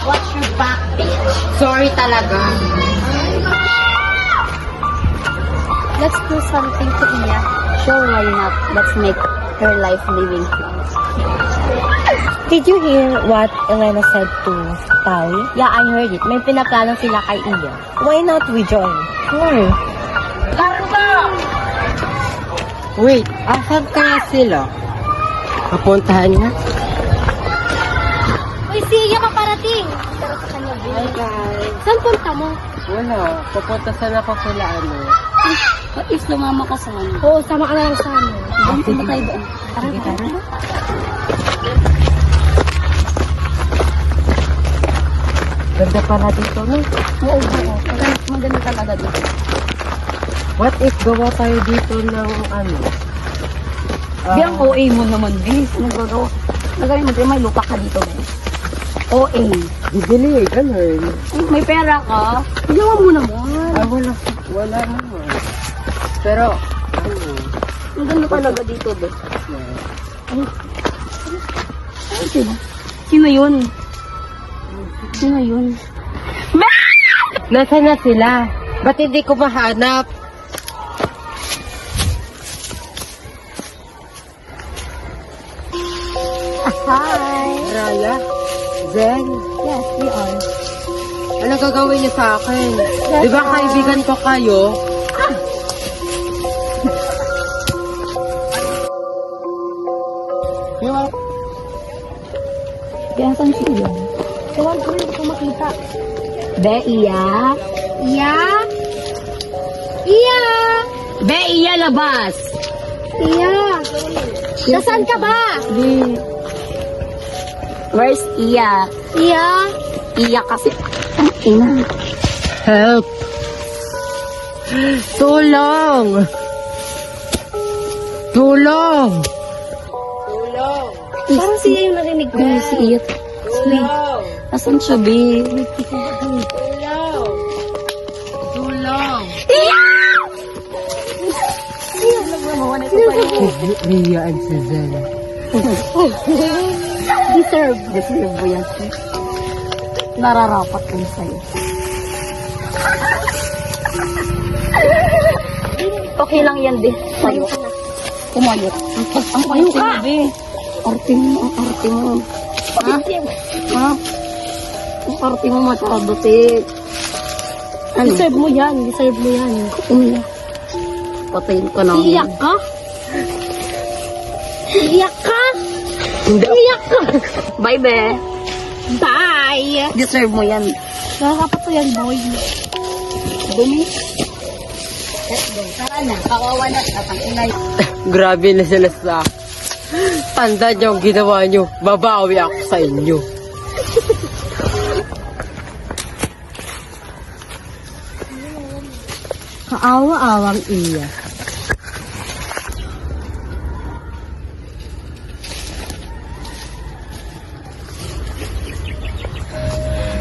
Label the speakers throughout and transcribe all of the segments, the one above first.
Speaker 1: Watch your back, bitch. Sorry talaga.
Speaker 2: Let's do something to Iya.
Speaker 3: Sure, why not? Let's make her life living hell.
Speaker 2: Did you hear what Elena said to Tawi?
Speaker 3: Yeah, I heard it. May pinaplano sila kay Iya.
Speaker 2: Why not we join?
Speaker 3: Sure.
Speaker 1: Wait, asan kaya sila? Papuntahan na?
Speaker 2: Uy, si Iya paparating.
Speaker 1: Hi guys.
Speaker 2: Saan punta mo?
Speaker 1: Wala, papunta sana ako sila ano.
Speaker 3: What if lumama ka sa amin?
Speaker 2: Oo, sama ka na lang sa amin.
Speaker 3: Punta tayo doon.
Speaker 2: Sige, tara.
Speaker 1: Ganda pala dito, no?
Speaker 3: Oo. Maganda talaga dito.
Speaker 1: What if gawa tayo dito ng ano?
Speaker 3: Di ang OA mo naman, bis. Nagagawa. Nagawin mo, may lupa ka dito, bis. OA.
Speaker 1: Bibili eh, ganun.
Speaker 3: Ay, may pera ka. Ginawa mo naman.
Speaker 1: Ah, wala naman. Pero, ano?
Speaker 3: Ang ganda talaga dito, bis. Ay, sino? Sino yun? Sino yun?
Speaker 1: Nasaan na sila? Ba't hindi ko mahanap?
Speaker 3: Hi.
Speaker 1: Raya? Zen?
Speaker 3: Yes, we are.
Speaker 1: Ano gagawin niyo sa akin? Di ba kaibigan ko kayo?
Speaker 3: Biyasan si Iya. Tawag ko rin kung makita. Be, Iya.
Speaker 2: Iya? Iya!
Speaker 3: Be, Iya, labas.
Speaker 2: Iya! Nasaan ka ba?
Speaker 3: Where's Iya?
Speaker 2: Iya?
Speaker 3: Iya kasi. Ang ina.
Speaker 1: Help! Tulong! Tulong! Tulong!
Speaker 2: Parang siya yung narinig ko.
Speaker 3: Be, si Iya.
Speaker 1: Tulong!
Speaker 3: Asan siya, Be?
Speaker 1: Tulong! Tulong! Ria and Susan.
Speaker 3: Deserve mo yan. Nararapat ko sa'yo. Okay lang yan, Be. Sa'yo. Kumayot. Ang payo ka! Be. Arte mo, ang arte mo. Ha? Ha? Ang arte mo masyado, Te. Ano?
Speaker 2: Deserve mo yan. Deserve mo yan.
Speaker 3: Umiyak. Patayin ko na.
Speaker 2: Iyak ka? Iyak ka?
Speaker 1: Hindi.
Speaker 2: Iyak ka?
Speaker 3: Bye, Be.
Speaker 2: Bye!
Speaker 3: Deserve mo yan.
Speaker 2: Nakakapat ko yan, boy.
Speaker 3: Dumi. Let's go. Tara na. Kawawa na. Tatang inay.
Speaker 1: Grabe na sila sa tanda niyo ang ginawa niyo. Babawi ako sa inyo.
Speaker 3: Kaawa-awang Iya.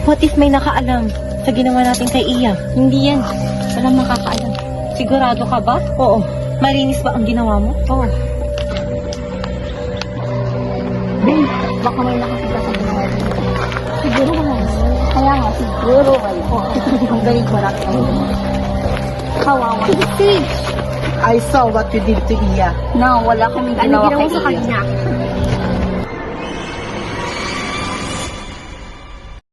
Speaker 2: What if may nakaalam sa ginawa natin kay Iya?
Speaker 3: Hindi yan. Walang makakaalam.
Speaker 2: Sigurado ka ba?
Speaker 3: Oo.
Speaker 2: Malinis ba ang ginawa mo?
Speaker 3: Oo. Ben, baka may nakakita sa ginawa mo. Siguro wala. Kaya nga, siguro wala. Ang galing ko lang. Kawawa.
Speaker 2: See,
Speaker 1: I saw what you did to Iya.
Speaker 3: No, wala kaming
Speaker 2: ano
Speaker 3: ginawa
Speaker 2: ginawa
Speaker 3: kay
Speaker 2: sa
Speaker 3: Iya.
Speaker 2: kanya?